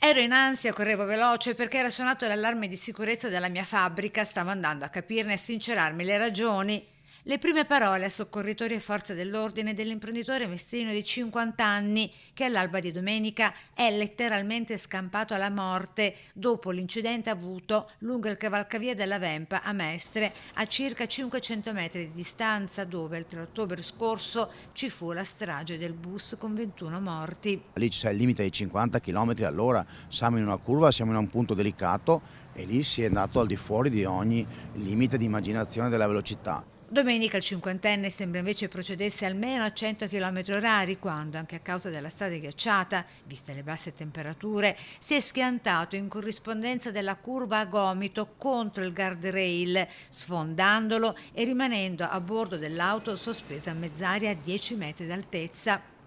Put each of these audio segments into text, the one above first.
Ero in ansia, correvo veloce perché era suonato l'allarme di sicurezza della mia fabbrica, stavo andando a capirne e sincerarmi le ragioni. Le prime parole a soccorritori e forze dell'ordine dell'imprenditore mestrino di 50 anni che all'alba di domenica è letteralmente scampato alla morte dopo l'incidente avuto lungo il cavalcavia della Vempa a Mestre a circa 500 metri di distanza dove il 3 ottobre scorso ci fu la strage del bus con 21 morti. Lì c'è il limite dei 50 km all'ora, siamo in una curva, siamo in un punto delicato e lì si è andato al di fuori di ogni limite di immaginazione della velocità. Domenica il cinquantenne sembra invece procedesse almeno a 100 km/h quando, anche a causa della strada ghiacciata, viste le basse temperature, si è schiantato in corrispondenza della curva a gomito contro il guardrail, sfondandolo e rimanendo a bordo dell'auto sospesa a mezz'aria a 10 metri d'altezza.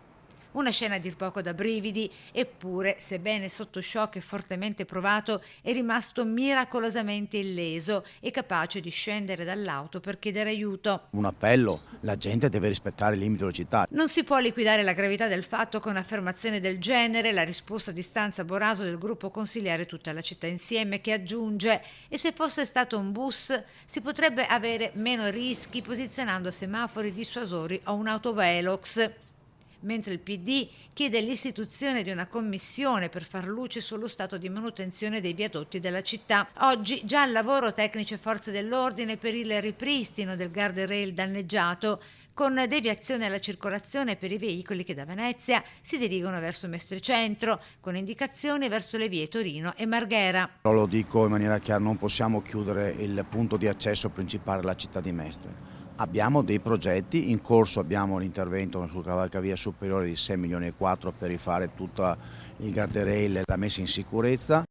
Una scena a dir poco da brividi, eppure, sebbene sotto shock e fortemente provato, è rimasto miracolosamente illeso e capace di scendere dall'auto per chiedere aiuto. Un appello, la gente deve rispettare i limiti di velocità. Non si può liquidare la gravità del fatto con affermazioni del genere, la risposta di Stanza Boraso del gruppo consigliare Tutta la città insieme che aggiunge: e se fosse stato un bus si potrebbe avere meno rischi posizionando semafori dissuasori o un autovelox. Mentre il PD chiede l'istituzione di una commissione per far luce sullo stato di manutenzione dei viadotti della città. Oggi già al lavoro tecnici e forze dell'ordine per il ripristino del guardrail danneggiato, con deviazione alla circolazione per i veicoli che da Venezia si dirigono verso Mestre Centro, con indicazioni verso le vie Torino e Marghera. Però lo dico in maniera chiara, non possiamo chiudere il punto di accesso principale alla città di Mestre. Abbiamo dei progetti, in corso abbiamo l'intervento sul cavalcavia superiore di 6 milioni e 4 per rifare tutto il guardrail e la messa in sicurezza.